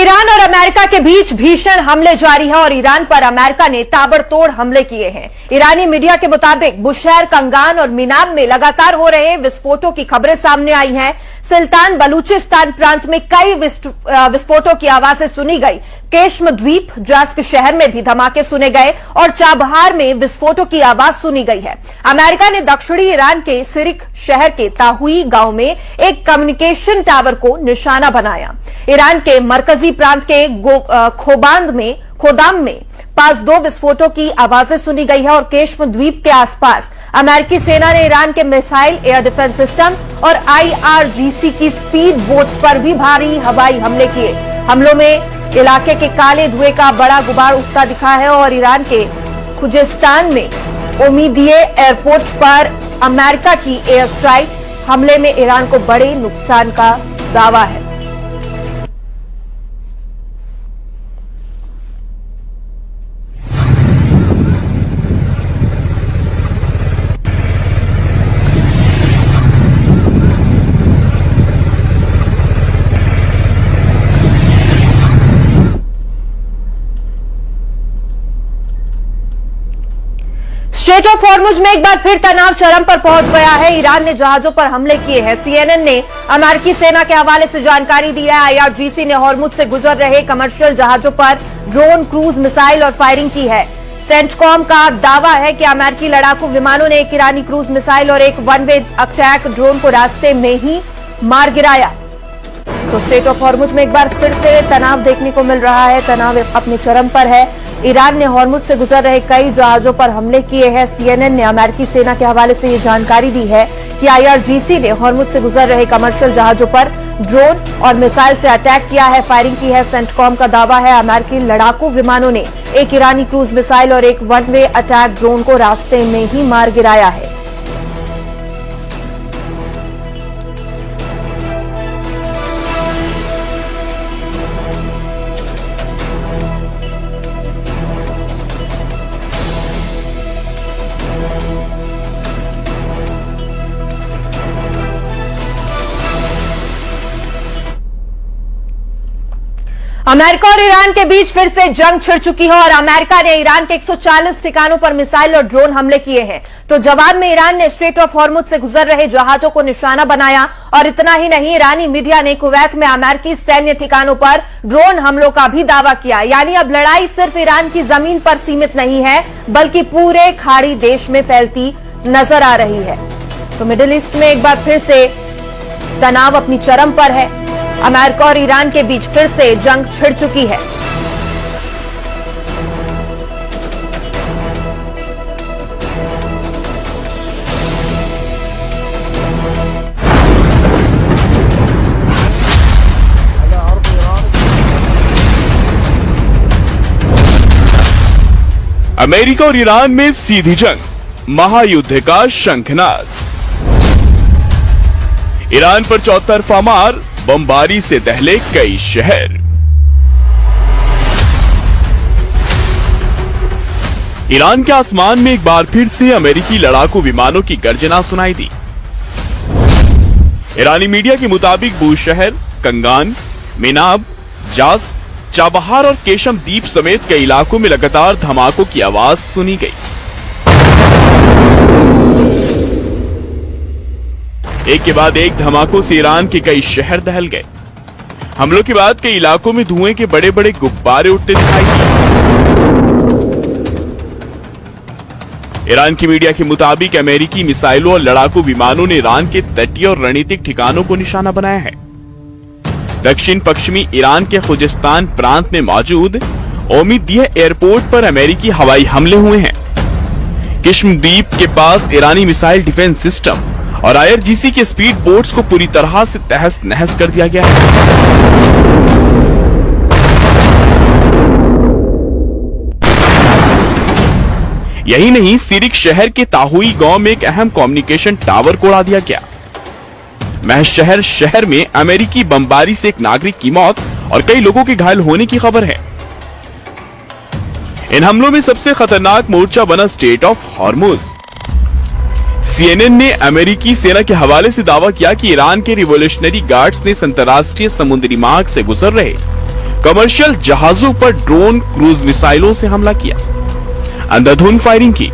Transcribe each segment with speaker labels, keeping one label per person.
Speaker 1: Iran और America के बीच भीषण हमले जारी है और ईरान पर अमेरिका ने ताबड़तोड़ हमले किए हैं। ईरानी मीडिया के मुताबिक बुशैर, कंगान और मिनाब में लगातार हो रहे विस्फोटों की खबरें सामने आई हैं। सुल्तान बलूचिस्तान प्रांत में कई विस्फोटों की आवाजें सुनी गई। केशम द्वीप, जास्क शहर में भी धमाके सुने गए और चाबहार में विस्फोटों की आवाज सुनी गई है। अमेरिका ने दक्षिणी ईरान के सिरिक शहर के ताहुई गांव में एक कम्युनिकेशन टावर को निशाना बनाया। ईरान के मरकजी प्रांत के खोदाम में पास 2 विस्फोटों की आवाजें सुनी गई है और केशम द्वीप के आसपास अमेरिकी सेना ने ईरान के मिसाइल, एयर डिफेंस सिस्टम और IRGC की स्पीड बोट्स पर भी भारी हवाई हमले किए। हमलों में इलाके के काले धुएं का बड़ा गुबार उठता दिखा है और ईरान के खुजेस्तान में ओमीदिये एयरपोर्ट पर अमेरिका की एयर स्ट्राइक हमले में ईरान को बड़े नुकसान का दावा है। स्ट्रेट ऑफ हॉर्मुज में एक बार फिर तनाव चरम पर पहुंच गया है। ईरान ने जहाजों पर हमले किए हैं। CNN ने अमेरिकी सेना के हवाले से जानकारी दी है। IRGC ने हॉर्मुज से गुजर रहे कमर्शियल जहाजों पर ड्रोन, क्रूज मिसाइल और फायरिंग की है। सेंटकॉम का दावा है कि अमेरिकी लड़ाकू विमानों ने एक ईरानी क्रूज मिसाइल और एक वन वे अटैक ड्रोन को रास्ते में ही मार गिराया। तो स्ट्रेट ऑफ हॉर्मुज में एक बार फिर से तनाव देखने को मिल रहा है। तनाव अपने चरम पर है। ईरान ने हॉर्मुज से गुजर रहे कई जहाजों पर हमले किए हैं। CNN ने अमेरिकी सेना के हवाले से ये जानकारी दी है कि IRGC ने हॉर्मुज से गुजर रहे कमर्शियल जहाजों पर ड्रोन और मिसाइल से अटैक किया है, फायरिंग की है। सेंटकॉम का दावा है अमेरिकी लड़ाकू विमानों ने एक ईरानी क्रूज मिसाइल और एक वन वे अटैक ड्रोन को रास्ते में ही मार गिराया है। अमेरिका और ईरान के बीच फिर से जंग छिड़ चुकी है और अमेरिका ने ईरान के 140 ठिकानों पर मिसाइल और ड्रोन हमले किए हैं। तो जवाब में ईरान ने स्ट्रेट ऑफ हॉर्मुज से गुजर रहे जहाजों को निशाना बनाया और इतना ही नहीं, ईरानी मीडिया ने कुवैत में अमेरिकी सैन्य ठिकानों पर ड्रोन हमलों का भी दावा किया। यानी अब लड़ाई सिर्फ ईरान की जमीन पर सीमित नहीं है, बल्कि पूरे खाड़ी देश में फैलती नजर आ रही है। तो मिडिल ईस्ट में एक बार फिर से तनाव अपनी चरम पर है। अमेरिका और ईरान के बीच फिर से जंग छिड़ चुकी है।
Speaker 2: अमेरिका और ईरान में सीधी जंग, महायुद्ध का शंखनाद। ईरान पर चौतरफा मार, बमबारी से दहले कई शहर। ईरान के आसमान में एक बार फिर से अमेरिकी लड़ाकू विमानों की गर्जना सुनाई दी। ईरानी मीडिया के मुताबिक बूशहर, कंगान, मिनाब, जास, चाबहार और केशम द्वीप समेत कई इलाकों में लगातार धमाकों की आवाज सुनी गई। एक के बाद एक धमाकों से ईरान के कई शहर दहल गए। हमलों के बाद कई इलाकों में धुएं के बड़े बड़े गुब्बारे उठते दिखाई दिए। ईरान की मीडिया के मुताबिक अमेरिकी मिसाइलों और लड़ाकू विमानों ने ईरान के तटीय और रणनीतिक ठिकानों को निशाना बनाया है। दक्षिण पश्चिमी ईरान के खुजेस्तान प्रांत में मौजूद ओमीदिये एयरपोर्ट पर अमेरिकी हवाई हमले हुए हैं। केशम द्वीप के पास ईरानी मिसाइल डिफेंस सिस्टम और IRGC के स्पीड बोट्स को पूरी तरह से तहस नहस कर दिया गया है। यही नहीं, सिरिक शहर के ताहुई गांव में एक अहम कम्युनिकेशन टावर को उड़ा दिया गया। महज शहर में अमेरिकी बमबारी से एक नागरिक की मौत और कई लोगों के घायल होने की खबर है। इन हमलों में सबसे खतरनाक मोर्चा बना स्ट्रेट ऑफ हॉर्मुज। CNN ने अमेरिकी सेना के हवाले से दावा किया कि ईरान के रिवॉल्यूशनरी गार्ड्स ने अंतर्राष्ट्रीय समुद्री मार्ग से गुजर रहे कमर्शियल जहाजों पर ड्रोन क्रूज मिसाइलों से हमला किया, अंधाधुंध फायरिंग की।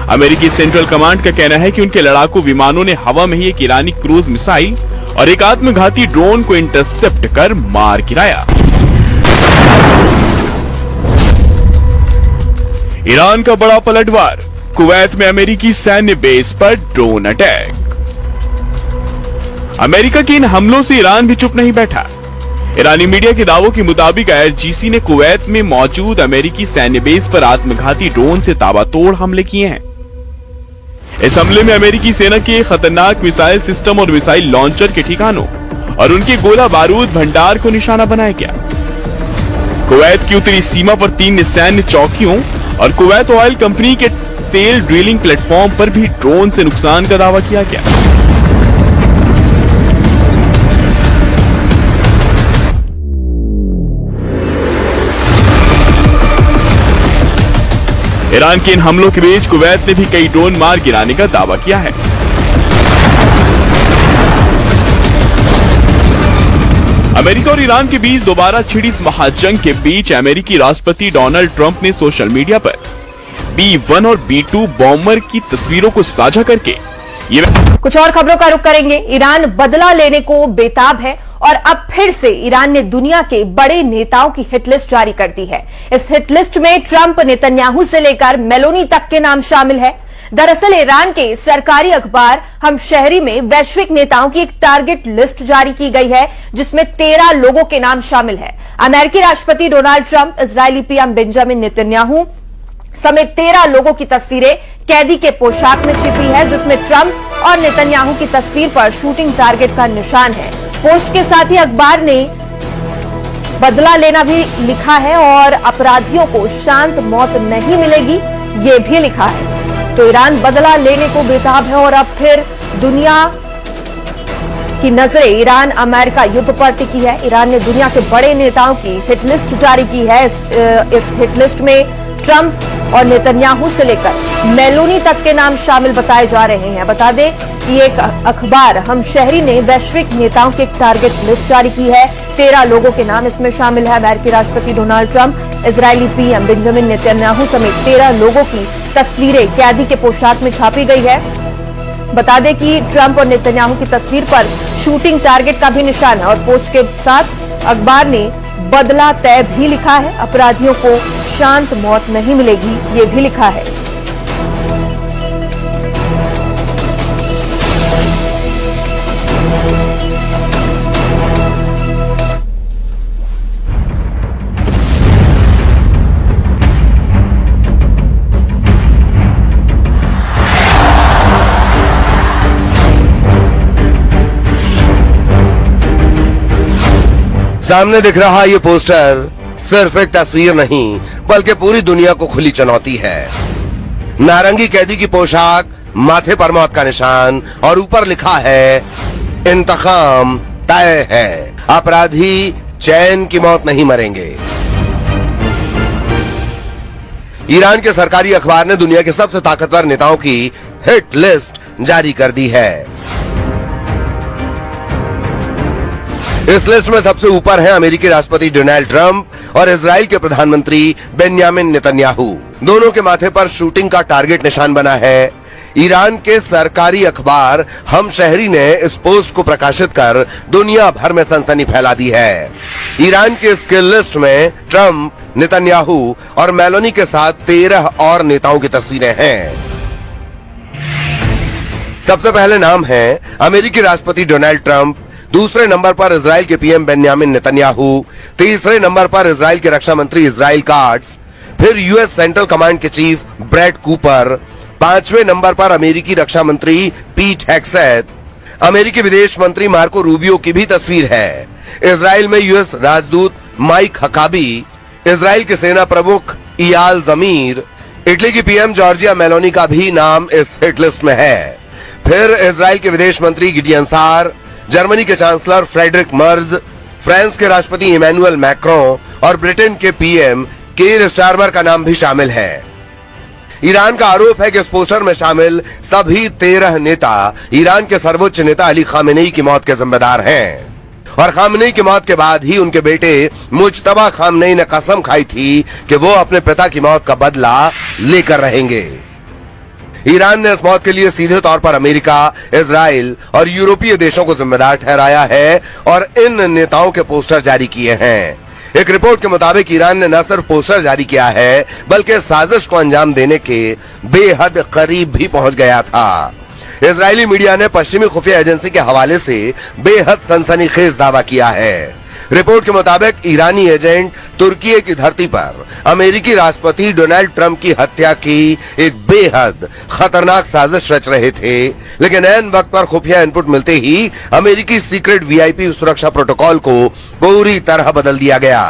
Speaker 2: अमेरिकी सेंट्रल कमांड का कहना है कि उनके लड़ाकू विमानों ने हवा में ही एक ईरानी क्रूज मिसाइल और एक आत्मघाती ड्रोन को इंटरसेप्ट कर मार गिराया। ईरान का बड़ा पलटवार, कुवैत में अमेरिकी सैन्य बेस पर ड्रोन अटैक। अमेरिका के इन हमलों से ईरान भी चुप नहीं बैठा। ईरानी मीडिया के दावों के मुताबिक IRGC ने कुवैत में मौजूद अमेरिकी सैन्य बेस पर आत्मघाती ड्रोन से ताबड़तोड़ हमले किए हैं। इस हमले में अमेरिकी सेना के खतरनाक मिसाइल सिस्टम और मिसाइल लॉन्चर के ठिकानों और उनके गोला बारूद भंडार को निशाना बनाया गया। कुवैत की उत्तरी सीमा पर 3 सैन्य चौकियों और कुवैत ऑयल कंपनी के तेल ड्रिलिंग प्लेटफॉर्म पर भी ड्रोन से नुकसान का दावा किया गया। ईरान के इन हमलों के बीच कुवैत ने भी कई ड्रोन मार गिराने का दावा किया है। अमेरिका और ईरान के बीच दोबारा छिड़ी इस महाजंग के बीच अमेरिकी राष्ट्रपति डोनाल्ड ट्रंप ने सोशल मीडिया पर B-1 और B-2 बॉम्बर की तस्वीरों को साझा करके
Speaker 1: कुछ और खबरों का रुख करेंगे। ईरान बदला लेने को बेताब है और अब फिर से ईरान ने दुनिया के बड़े नेताओं की हिट लिस्ट जारी कर दी है। इस हिट लिस्ट में ट्रंप, नेतन्याहू से लेकर मेलोनी तक के नाम शामिल है। दरअसल ईरान के सरकारी अखबार हम शहरी में वैश्विक नेताओं की एक टारगेट लिस्ट जारी की गई है, जिसमें 13 लोगों के नाम शामिल है। अमेरिकी राष्ट्रपति Donald Trump, Israeli PM Benjamin Netanyahu समेत 13 लोगों की तस्वीरें कैदी के पोशाक में छिपी है, जिसमें ट्रंप और नेतन्याहू की तस्वीर पर शूटिंग टारगेट का निशान है। पोस्ट के साथ ही अखबार ने बदला लेना भी लिखा है और अपराधियों को शांत मौत नहीं मिलेगी, ये भी लिखा है। तो ईरान बदला लेने को बेताब है और अब फिर दुनिया की नजरें ईरान अमेरिका युद्ध पर टिकी है। ईरान ने दुनिया के बड़े नेताओं की हिट लिस्ट जारी की है। इस हिट लिस्ट में ट्रंप और नेतन्याहू से लेकर मेलोनी तक के नाम शामिल बताए जा रहे हैं। बता दें कि एक अखबार हम शहरी ने वैश्विक नेताओं की एक टारगेट लिस्ट जारी की है। 13 लोगों के नाम इसमें शामिल है। अमेरिकी राष्ट्रपति Donald Trump, Israeli PM Benjamin Netanyahu समेत 13 लोगों की तस्वीरें कैदी के पोशाक में छापी गई है। बता दें कि ट्रंप और नेतन्याहू की तस्वीर पर शूटिंग टारगेट का भी निशान है और पोस्ट के साथ अखबार ने बदला तय भी लिखा है। अपराधियों को शांत मौत नहीं मिलेगी, ये भी लिखा है।
Speaker 3: सामने दिख रहा ये पोस्टर सिर्फ एक तस्वीर नहीं बल्कि पूरी दुनिया को खुली चुनौती है। नारंगी कैदी की पोशाक, माथे पर मौत का निशान और ऊपर लिखा है इंतकाम तय है, अपराधी चैन की मौत नहीं मरेंगे। ईरान के सरकारी अखबार ने दुनिया के सबसे ताकतवर नेताओं की हिट लिस्ट जारी कर दी है। इस लिस्ट में सबसे ऊपर हैं अमेरिकी राष्ट्रपति डोनाल्ड ट्रंप और इजराइल के प्रधानमंत्री बेंजामिन नेतन्याहू। दोनों के माथे पर शूटिंग का टारगेट निशान बना है। ईरान के सरकारी अखबार हम शहरी ने इस पोस्ट को प्रकाशित कर दुनिया भर में सनसनी फैला दी है। ईरान की इस किल लिस्ट में ट्रंप, नेतन्याहू और मेलोनी के साथ 13 और नेताओं की तस्वीरें हैं। सबसे पहले नाम है अमेरिकी राष्ट्रपति डोनाल्ड ट्रंप, दूसरे नंबर पर इजराइल के पीएम बेंजामिन नेतन्याहू, तीसरे नंबर पर इजराइल के रक्षा मंत्री इजराइल काट्स, फिर यूएस सेंट्रल कमांड के चीफ ब्रैड कूपर, पांचवें नंबर पर अमेरिकी रक्षा मंत्री पीट हेग्सेथ, अमेरिकी विदेश मंत्री मार्को रूबियो की भी तस्वीर है। इजराइल में यूएस राजदूत माइक हकाबी, इजराइल के सेना प्रमुख इयाल जमीर, इटली की पीएम जॉर्जिया मेलोनी का भी नाम इस हिट लिस्ट में है। फिर इजराइल के विदेश मंत्री गिडियन सार, जर्मनी के चांसलर फ्रेडरिक मर्ज, फ्रांस के राष्ट्रपति इमैनुअल मैक्रों और ब्रिटेन के पीएम कीर स्टारमर का नाम भी शामिल है। ईरान का आरोप है कि इस पोस्टर में शामिल सभी 13 नेता ईरान के सर्वोच्च नेता अली खामेनेई की मौत के जिम्मेदार हैं और खामनेई की मौत के बाद ही उनके बेटे मुज्तबा खामनेई ने कसम खाई थी कि वो अपने पिता की मौत का बदला लेकर रहेंगे। ईरान ने इस मौत के लिए सीधे तौर पर अमेरिका, इजराइल और यूरोपीय देशों को जिम्मेदार ठहराया है और इन नेताओं के पोस्टर जारी किए हैं। एक रिपोर्ट के मुताबिक ईरान ने न सिर्फ पोस्टर जारी किया है बल्कि साजिश को अंजाम देने के बेहद करीब भी पहुंच गया था। इजरायली मीडिया ने पश्चिमी खुफिया एजेंसी के हवाले से बेहद सनसनीखेज दावा किया है। रिपोर्ट के मुताबिक ईरानी एजेंट तुर्की की धरती पर अमेरिकी राष्ट्रपति डोनाल्ड ट्रंप की हत्या की एक बेहद खतरनाक साजिश रच रहे थे, लेकिन ऐन वक्त पर खुफिया इनपुट मिलते ही अमेरिकी सीक्रेट वीआईपी सुरक्षा प्रोटोकॉल को पूरी तरह बदल दिया गया।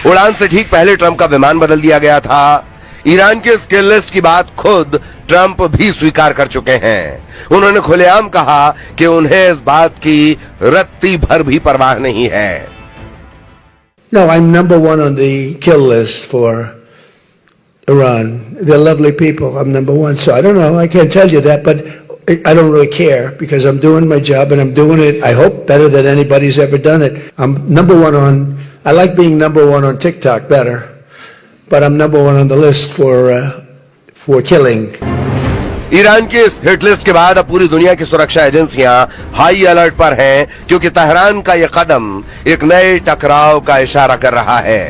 Speaker 3: उड़ान से ठीक पहले ट्रंप का विमान बदल दिया गया था। ईरान के स्किल लिस्ट की बात खुद ट्रंप भी स्वीकार कर चुके हैं। उन्होंने खुलेआम कहा कि उन्हें इस बात की रत्ती भर भी परवाह नहीं है।
Speaker 4: No, I'm number one on the kill list for Iran. They're lovely people. I'm number one. So I don't know. I can't tell you that, but I don't really care because I'm doing my job and I'm doing it, I hope, better than anybody's ever done it. I'm number one on, I like being number one on TikTok better, but I'm number one on the list for killing.
Speaker 3: Iran की इस hit list के बाद अब पूरी दुनिया की सुरक्षा एजेंसियां हाई अलर्ट पर हैं, क्योंकि तेहरान का यह कदम एक नए टकराव का इशारा कर रहा है।